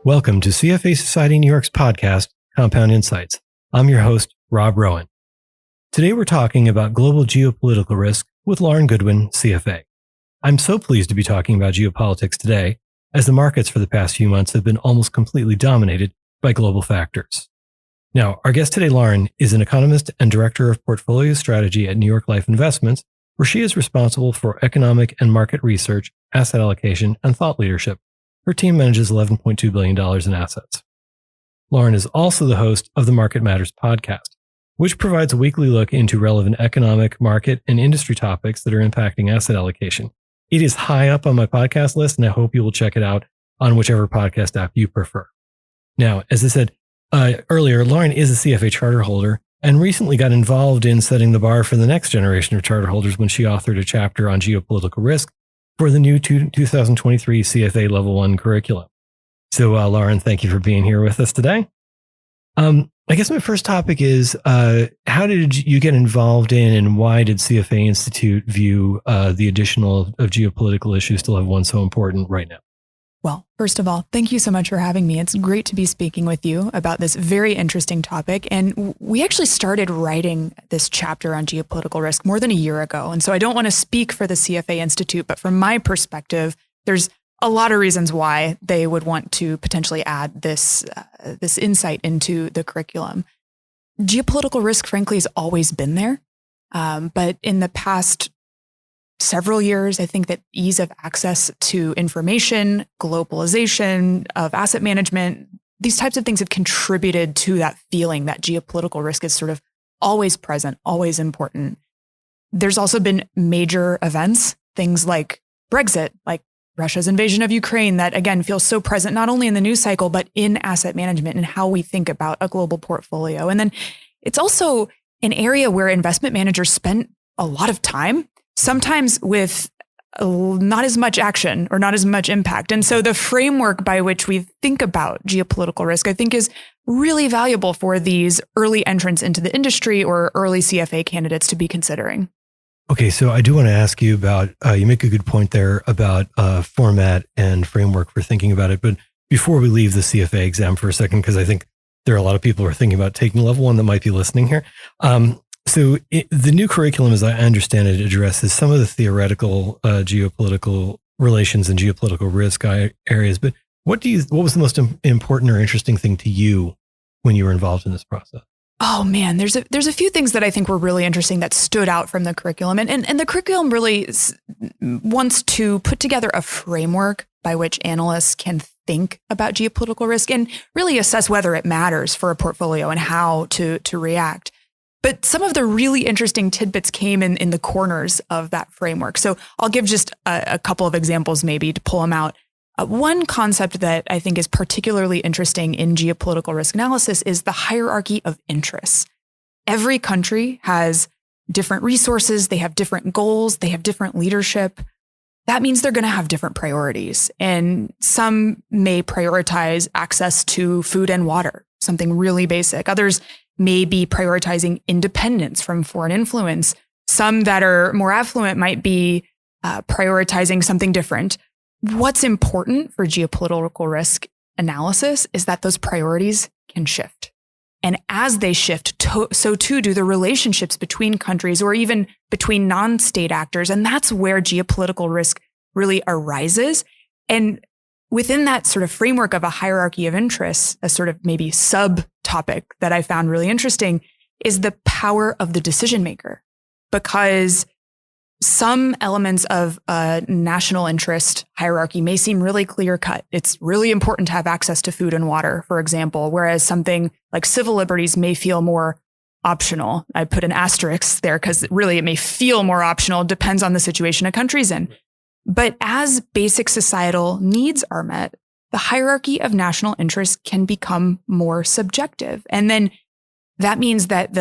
Welcome to CFA Society New York's podcast, Compound Insights. I'm your host, Rob Rowan. Today we're talking about global geopolitical risk with Lauren Goodwin, CFA. I'm so pleased to be talking about geopolitics today, as the markets for the past few months have been almost completely dominated by global factors. Now, our guest today, Lauren, is an economist and director of portfolio strategy at New York Life Investments, where she is responsible for economic and market research, asset allocation, and thought leadership. Her team manages $11.2 billion in assets. Lauren is also the host of the Market Matters podcast, which provides a weekly look into relevant economic, market, and industry topics that are impacting asset allocation. It is high up on my podcast list, and I hope you will check it out on whichever podcast app you prefer. Now, as I said earlier, Lauren is a CFA charter holder and recently got involved in setting the bar for the next generation of charter holders when she authored a chapter on geopolitical risk for the new 2023 CFA Level 1 curriculum. So, Lauren, thank you for being here with us today. I guess my first topic is, how did you get involved in and why did CFA Institute view the additional of geopolitical issues to Level 1 so important right now? Well, first of all, thank you so much for having me. It's great to be speaking with you about this very interesting topic. And we actually started writing this chapter on geopolitical risk more than a year ago. And so I don't want to speak for the CFA Institute, but from my perspective, there's a lot of reasons why they would want to potentially add this insight into the curriculum. Geopolitical risk, frankly, has always been there. But in the past several years, I think that ease of access to information, globalization of asset management, these types of things have contributed to that feeling that geopolitical risk is sort of always present, always important. There's also been major events, things like Brexit, like Russia's invasion of Ukraine, that again feels so present, not only in the news cycle, but in asset management and how we think about a global portfolio. And then it's also an area where investment managers spend a lot of time, sometimes with not as much action or not as much impact. And so the framework by which we think about geopolitical risk, I think, is really valuable for these early entrants into the industry or early CFA candidates to be considering. Okay, so I do want to ask you about, you make a good point there about format and framework for thinking about it. But before we leave the CFA exam for a second, because I think there are a lot of people who are thinking about taking Level 1 that might be listening here. The new curriculum, as I understand it, addresses some of the theoretical geopolitical relations and geopolitical risk areas. But what was the most important or interesting thing to you when you were involved in this process? Oh man, there's a few things that I think were really interesting that stood out from the curriculum. And the curriculum really wants to put together a framework by which analysts can think about geopolitical risk and really assess whether it matters for a portfolio and how to react. But some of the really interesting tidbits came in the corners of that framework. So I'll give just a couple of examples maybe to pull them out. One concept that I think is particularly interesting in geopolitical risk analysis is the hierarchy of interests. Every country has different resources, they have different goals, they have different leadership. That means they're going to have different priorities. And some may prioritize access to food and water, something really basic. Others may be prioritizing independence from foreign influence. Some that are more affluent might be prioritizing something different. What's important for geopolitical risk analysis is that those priorities can shift. And as they shift, so too do the relationships between countries or even between non-state actors. And that's where geopolitical risk really arises. And within that sort of framework of a hierarchy of interests, a sort of maybe subtopic that I found really interesting is the power of the decision maker. Because some elements of a national interest hierarchy may seem really clear cut. It's really important to have access to food and water, for example, whereas something like civil liberties may feel more optional. I put an asterisk there because really it may feel more optional. It depends on the situation a country's in. But as basic societal needs are met, the hierarchy of national interest can become more subjective. And then that means that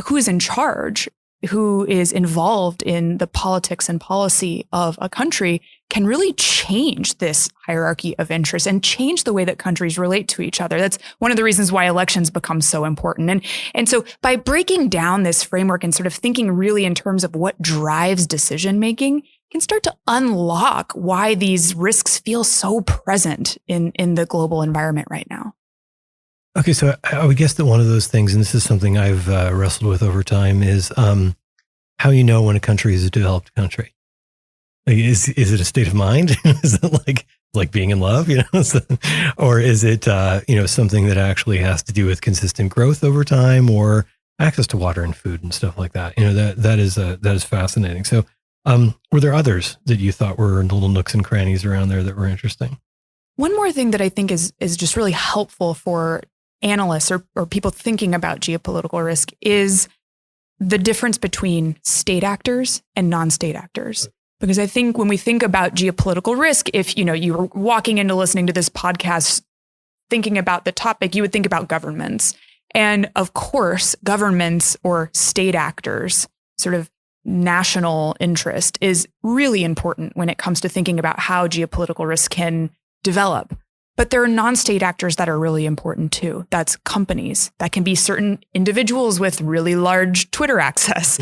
who is in charge, who is involved in the politics and policy of a country can really change this hierarchy of interest and change the way that countries relate to each other. That's one of the reasons why elections become so important. And so by breaking down this framework and sort of thinking really in terms of what drives decision making can start to unlock why these risks feel so present in the global environment right now. Okay, so I would guess that one of those things, and this is something I've wrestled with over time, is how you know when a country is a developed country. Like, is it a state of mind? Is it like being in love, or is it something that actually has to do with consistent growth over time, or access to water and food and stuff like that? That is fascinating. So, were there others that you thought were little nooks and crannies around there that were interesting? One more thing that I think is just really helpful for analysts or people thinking about geopolitical risk is the difference between state actors and non-state actors. Because I think when we think about geopolitical risk, if you were walking into listening to this podcast thinking about the topic, you would think about governments. And of course, governments or state actors, sort of national interest, is really important when it comes to thinking about how geopolitical risk can develop. But there are non-state actors that are really important too. That's companies. That can be certain individuals with really large Twitter access.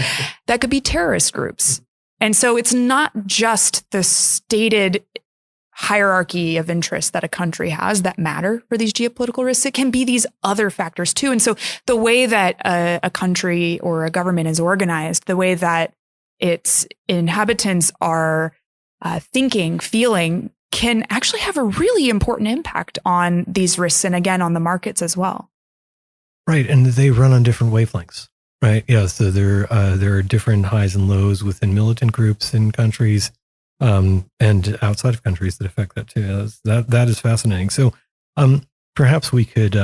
That could be terrorist groups. And so it's not just the stated hierarchy of interest that a country has that matter for these geopolitical risks. It can be these other factors too. And so the way that a country or a government is organized, the way that its inhabitants are thinking, feeling, can actually have a really important impact on these risks and again on the markets as well. Right, and they run on different wavelengths, right? Yeah, so there are different highs and lows within militant groups in countries and outside of countries that affect that too. That is fascinating. So perhaps we could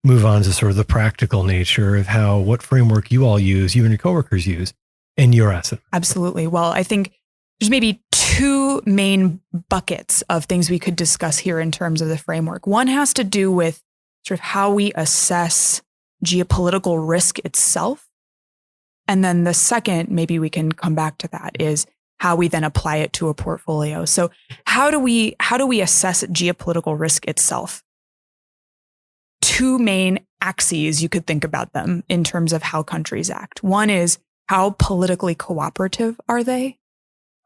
move on to sort of the practical nature of what framework you all use, you and your coworkers use, in your asset. Absolutely. Well, I think there's maybe two main buckets of things we could discuss here in terms of the framework. One has to do with sort of how we assess geopolitical risk itself. And then the second, maybe we can come back to that, is how we then apply it to a portfolio. So how do we assess geopolitical risk itself? Two main axes, you could think about them in terms of how countries act. One is, how politically cooperative are they?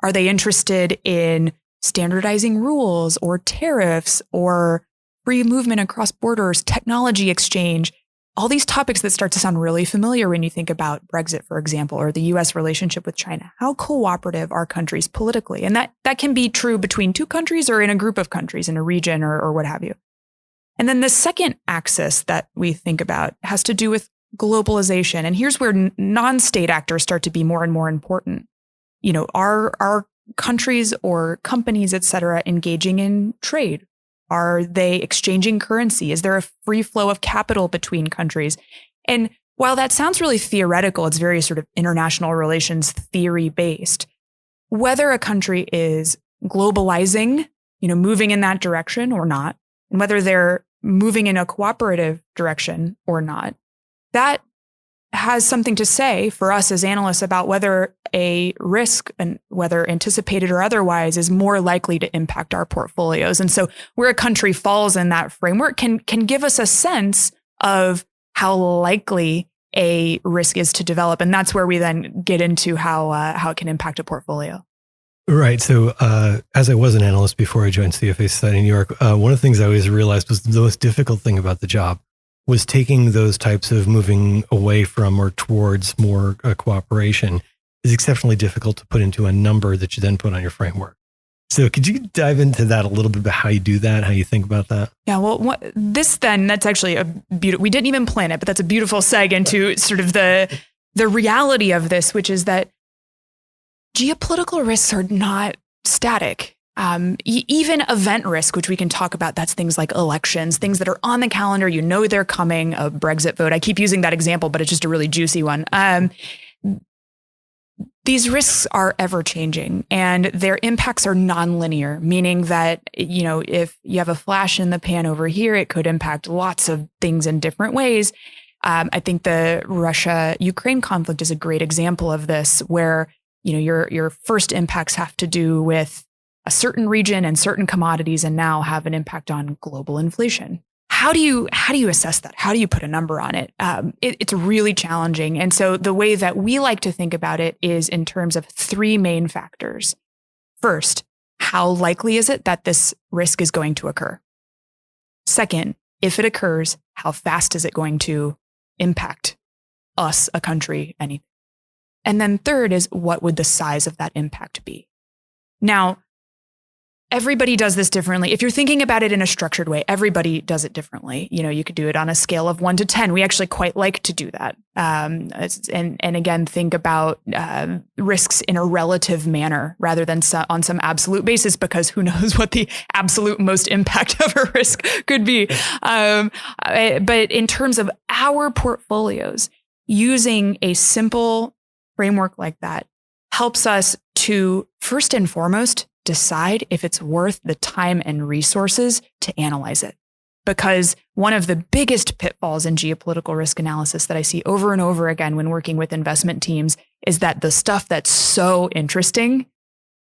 Are they interested in standardizing rules or tariffs or free movement across borders, technology exchange? All these topics that start to sound really familiar when you think about Brexit, for example, or the US relationship with China. How cooperative are countries politically? And that can be true between two countries or in a group of countries in a region or what have you. And then the second axis that we think about has to do with globalization. And here's where non-state actors start to be more and more important. Are countries or companies, et cetera, engaging in trade? Are they exchanging currency? Is there a free flow of capital between countries? And while that sounds really theoretical, it's very sort of international relations theory based. Whether a country is globalizing, moving in that direction or not, and whether they're moving in a cooperative direction or not, that has something to say for us as analysts about whether a risk, and whether anticipated or otherwise, is more likely to impact our portfolios. And so where a country falls in that framework can give us a sense of how likely a risk is to develop. And that's where we then get into how it can impact a portfolio. Right. So as I was an analyst before I joined CFA Society in New York, one of the things I always realized was the most difficult thing about the job was taking those types of moving away from or towards more cooperation is exceptionally difficult to put into a number that you then put on your framework. So could you dive into that a little bit about how you do that, how you think about that? Yeah, well, that's actually a beautiful, we didn't even plan it, but that's a beautiful seg into sort of the reality of this, which is that geopolitical risks are not static. Even event risk, which we can talk about, that's things like elections, things that are on the calendar, they're coming, a Brexit vote. I keep using that example, but it's just a really juicy one. These risks are ever changing and their impacts are nonlinear, meaning that, if you have a flash in the pan over here, it could impact lots of things in different ways. I think the Russia-Ukraine conflict is a great example of this, where, your first impacts have to do with a certain region and certain commodities, and now have an impact on global inflation. How do you assess that? How do you put a number on it? It's really challenging. And so the way that we like to think about it is in terms of three main factors. First, how likely is it that this risk is going to occur? Second, if it occurs, how fast is it going to impact us, a country, anything? And then third is, what would the size of that impact be? Now, everybody does this differently. If you're thinking about it in a structured way, everybody does it differently. You could do it on a scale of 1 to 10. We actually quite like to do that. And again, think about risks in a relative manner rather than on some absolute basis, because who knows what the absolute most impact of a risk could be. But in terms of our portfolios, using a simple framework like that helps us to, first and foremost, decide if it's worth the time and resources to analyze it. Because one of the biggest pitfalls in geopolitical risk analysis that I see over and over again when working with investment teams is that the stuff that's so interesting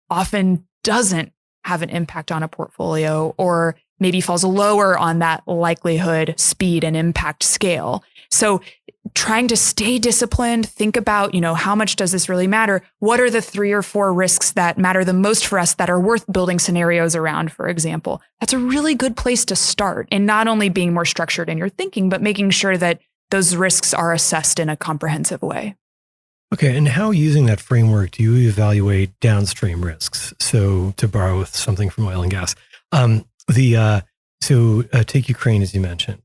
often doesn't have an impact on a portfolio, or maybe falls lower on that likelihood, speed, and impact scale. So trying to stay disciplined, think about, how much does this really matter? What are the 3 or 4 risks that matter the most for us that are worth building scenarios around, for example? That's a really good place to start, in not only being more structured in your thinking, but making sure that those risks are assessed in a comprehensive way. Okay, and how, using that framework, do you evaluate downstream risks? So, to borrow something from oil and gas, take Ukraine, as you mentioned.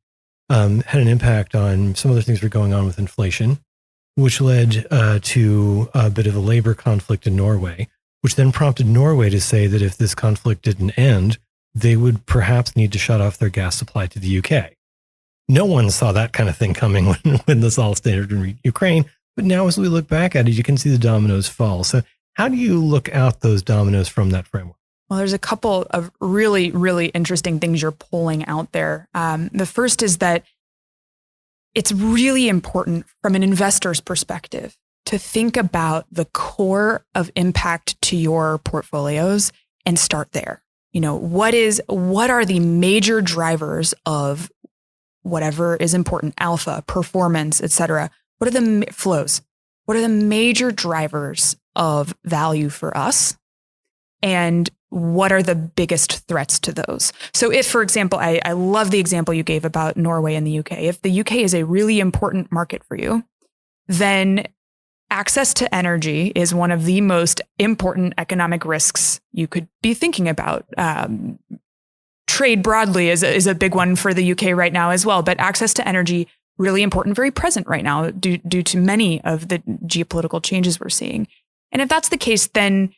Had an impact on some other things that were going on with inflation, which led to a bit of a labor conflict in Norway, which then prompted Norway to say that if this conflict didn't end, they would perhaps need to shut off their gas supply to the UK. No one saw that kind of thing coming when this all started in Ukraine. But now, as we look back at it, you can see the dominoes fall. So how do you look out those dominoes from that framework? Well, there's a couple of really, really interesting things you're pulling out there. The first is that it's really important from an investor's perspective to think about the core of impact to your portfolios and start there. What are the major drivers of whatever is important, alpha, performance, et cetera? What are the flows? What are the major drivers of value for us? And what are the biggest threats to those? So if, for example, I love the example you gave about Norway and the UK. If the UK is a really important market for you, then access to energy is one of the most important economic risks you could be thinking about. Trade broadly is a big one for the UK right now as well, but access to energy, really important, very present right now due to many of the geopolitical changes we're seeing. And if that's the case, then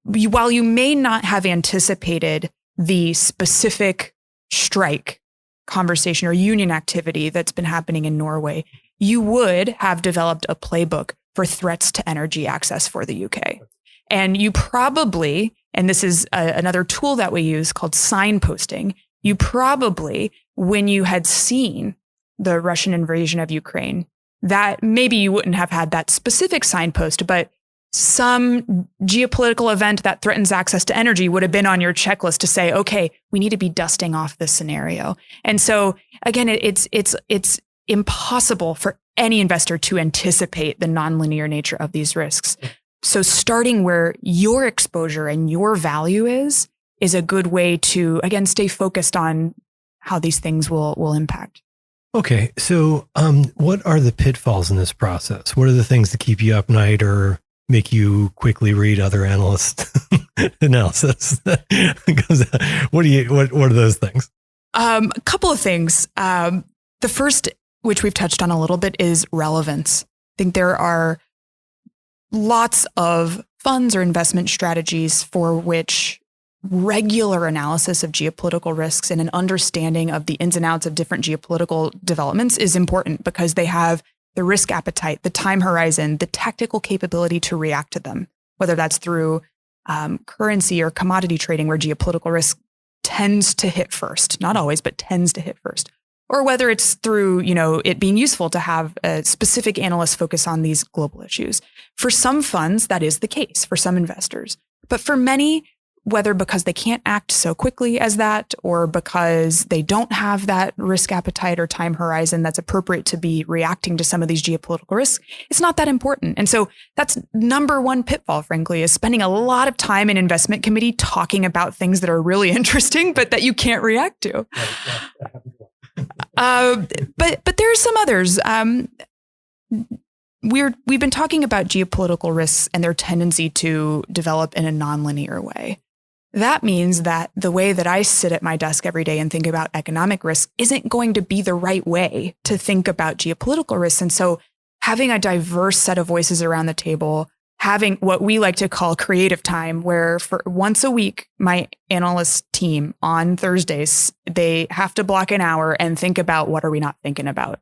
while you may not have anticipated the specific strike conversation or union activity that's been happening in Norway, you would have developed a playbook for threats to energy access for the UK. And you probably, and this is another tool that we use called signposting, you probably, when you had seen the Russian invasion of Ukraine, that maybe you wouldn't have had that specific signpost, but some geopolitical event that threatens access to energy would have been on your checklist to say, okay, we need to be dusting off this scenario. And so again, it's impossible for any investor to anticipate the nonlinear nature of these risks. So starting where your exposure and your value is a good way to, again, stay focused on how these things will impact. Okay. So what are the pitfalls in this process? What are the things that keep you up night or make you quickly read other analysts' analysis? What are those things? A couple of things. The first, which we've touched on a little bit, is relevance. I think there are lots of funds or investment strategies for which regular analysis of geopolitical risks and an understanding of the ins and outs of different geopolitical developments is important because they have the risk appetite, the time horizon, the tactical capability to react to them, whether that's through currency or commodity trading where geopolitical risk tends to hit first, not always, but tends to hit first, or whether it's through, it being useful to have a specific analyst focus on these global issues. For some funds, that is the case for some investors, but for many, whether because they can't act so quickly as that, or because they don't have that risk appetite or time horizon that's appropriate to be reacting to some of these geopolitical risks, it's not that important. And so that's number one pitfall, frankly, is spending a lot of time in investment committee talking about things that are really interesting, but that you can't react to. But there are some others. We've been talking about geopolitical risks and their tendency to develop in a nonlinear way. That means that the way that I sit at my desk every day and think about economic risk isn't going to be the right way to think about geopolitical risks. And so having a diverse set of voices around the table, having what we like to call creative time, where for once a week, my analyst team on Thursdays, they have to block an hour and think about what are we not thinking about.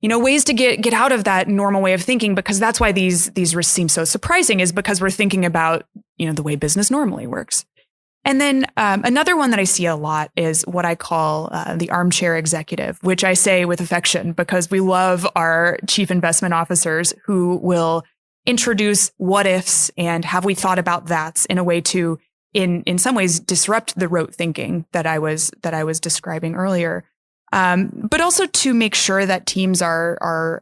Ways to get out of that normal way of thinking, because that's why these risks seem so surprising, is because we're thinking about, the way business normally works. And then another one that I see a lot is what I call the armchair executive, which I say with affection because we love our chief investment officers who will introduce what ifs and have we thought about that in a way to, in some ways, disrupt the rote thinking that I was describing earlier, but also to make sure that teams are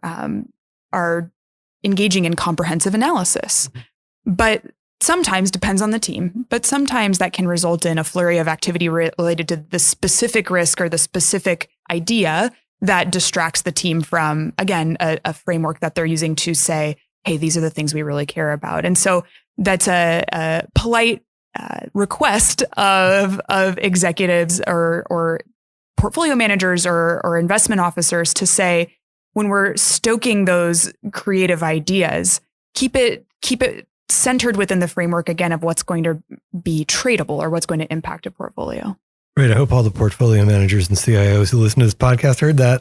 engaging in comprehensive analysis. But sometimes depends on the team, but sometimes that can result in a flurry of activity related to the specific risk or the specific idea that distracts the team from, again, a framework that they're using to say, hey, these are the things we really care about. And so that's a polite request of executives or portfolio managers or investment officers to say, when we're stoking those creative ideas, keep it centered within the framework, again, of what's going to be tradable or what's going to impact a portfolio. Right. I hope all the portfolio managers and CIOs who listen to this podcast heard that.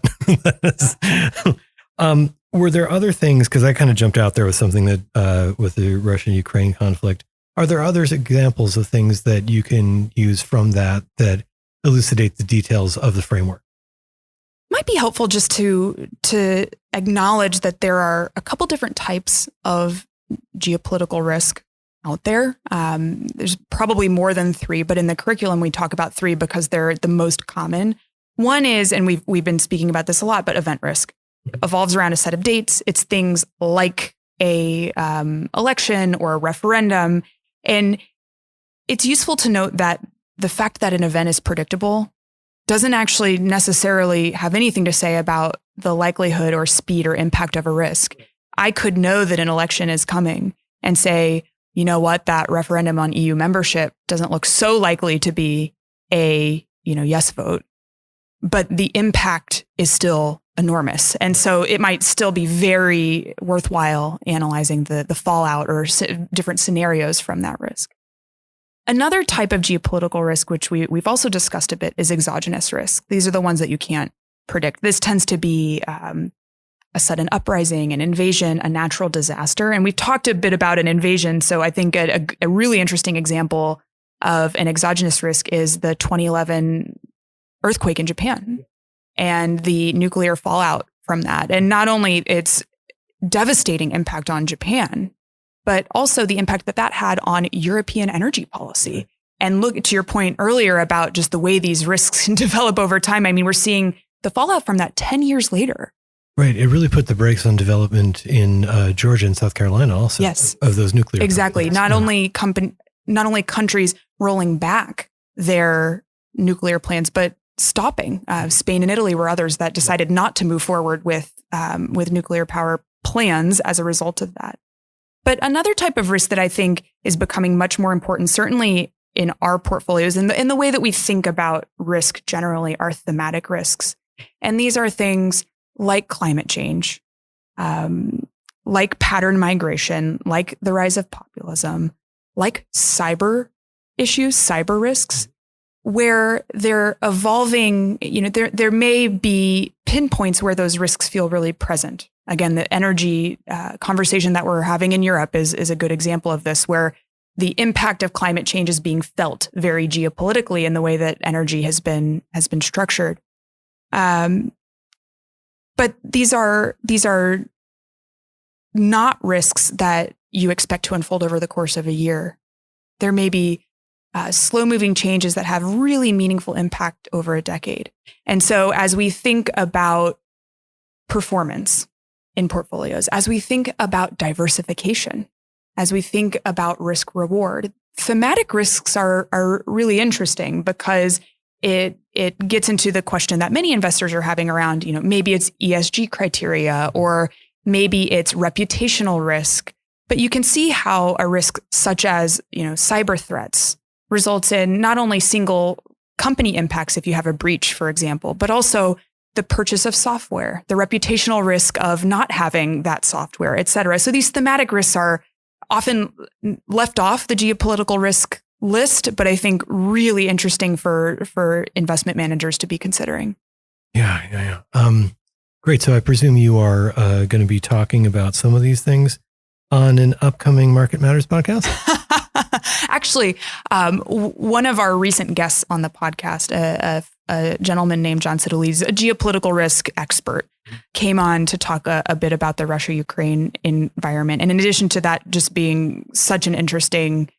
Were there other things, because I kind of jumped out there with something that with the Russia-Ukraine conflict, are there other examples of things that you can use from that elucidate the details of the framework? Might be helpful just to acknowledge that there are a couple different types of geopolitical risk out there. There's probably more than three, but in the curriculum we talk about three because they're the most common. One is, and we've been speaking about this a lot, but event risk evolves around a set of dates. It's things like a election or a referendum, and it's useful to note that the fact that an event is predictable doesn't actually necessarily have anything to say about the likelihood or speed or impact of a risk. I could know that an election is coming and say, you know what, that referendum on EU membership doesn't look so likely to be a, yes vote, but the impact is still enormous. And so it might still be very worthwhile analyzing the fallout or different scenarios from that risk. Another type of geopolitical risk, which we've also discussed a bit, is exogenous risk. These are the ones that you can't predict. This tends to be a sudden uprising, an invasion, a natural disaster. And we've talked a bit about an invasion. So I think a really interesting example of an exogenous risk is the 2011 earthquake in Japan and the nuclear fallout from that. And not only its devastating impact on Japan, but also the impact that had on European energy policy. And look to your point earlier about just the way these risks can develop over time. I mean, we're seeing the fallout from that 10 years later. Right. It really put the brakes on development in Georgia and South Carolina also. Yes. Of those nuclear exactly. Not only countries rolling back their nuclear plans, but stopping. Spain and Italy were others that decided not to move forward with nuclear power plans as a result of that. But another type of risk that I think is becoming much more important, certainly in our portfolios and in the way that we think about risk generally, are thematic risks. And these are things like climate change, like pattern migration, like the rise of populism, like cyber issues, cyber risks, where they're evolving. There may be pinpoints where those risks feel really present. Again, the energy conversation that we're having in Europe is a good example of this, where the impact of climate change is being felt very geopolitically in the way that energy has been structured. But these are not risks that you expect to unfold over the course of a year. There may be slow-moving changes that have really meaningful impact over a decade. And so as we think about performance in portfolios, as we think about diversification, as we think about risk reward, thematic risks are really interesting because it gets into the question that many investors are having around, maybe it's ESG criteria or maybe it's reputational risk. But you can see how a risk such as, cyber threats results in not only single company impacts if you have a breach, for example, but also the purchase of software, the reputational risk of not having that software, et cetera. So these thematic risks are often left off the geopolitical risk list, but I think really interesting for investment managers to be considering. Yeah. Great. So I presume you are going to be talking about some of these things on an upcoming Market Matters podcast? Actually, one of our recent guests on the podcast, a gentleman named John Siddeley's a geopolitical risk expert, came on to talk a bit about the Russia-Ukraine environment. And in addition to that, just being such an interesting,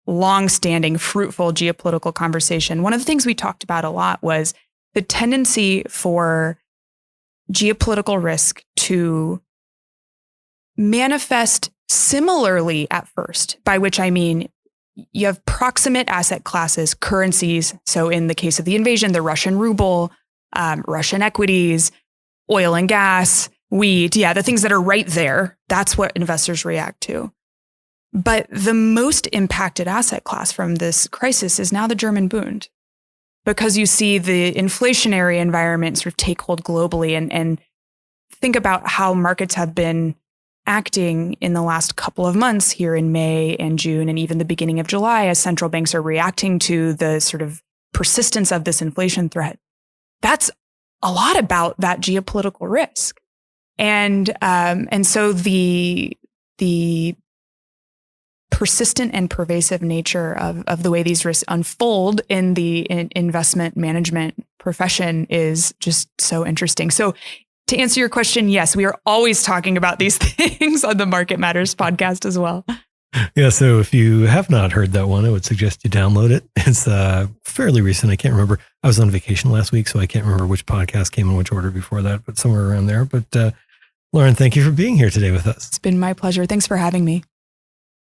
long-standing, fruitful geopolitical conversation, one of the things we talked about a lot was the tendency for geopolitical risk to manifest similarly at first, by which I mean you have proximate asset classes, currencies. So in the case of the invasion, the Russian ruble, Russian equities, oil and gas, wheat, the things that are right there. That's what investors react to. But the most impacted asset class from this crisis is now the German Bund, because you see the inflationary environment sort of take hold globally and think about how markets have been acting in the last couple of months here in May and June and even the beginning of July as central banks are reacting to the sort of persistence of this inflation threat. That's a lot about that geopolitical risk. And so the persistent and pervasive nature of the way these risks unfold in the investment management profession is just so interesting. So to answer your question, yes, we are always talking about these things on the Market Matters podcast as well. Yeah, so if you have not heard that one, I would suggest you download it. It's fairly recent. I can't remember. I was on vacation last week, so I can't remember which podcast came in which order before that, but somewhere around there. But Lauren, thank you for being here today with us. It's been my pleasure. Thanks for having me.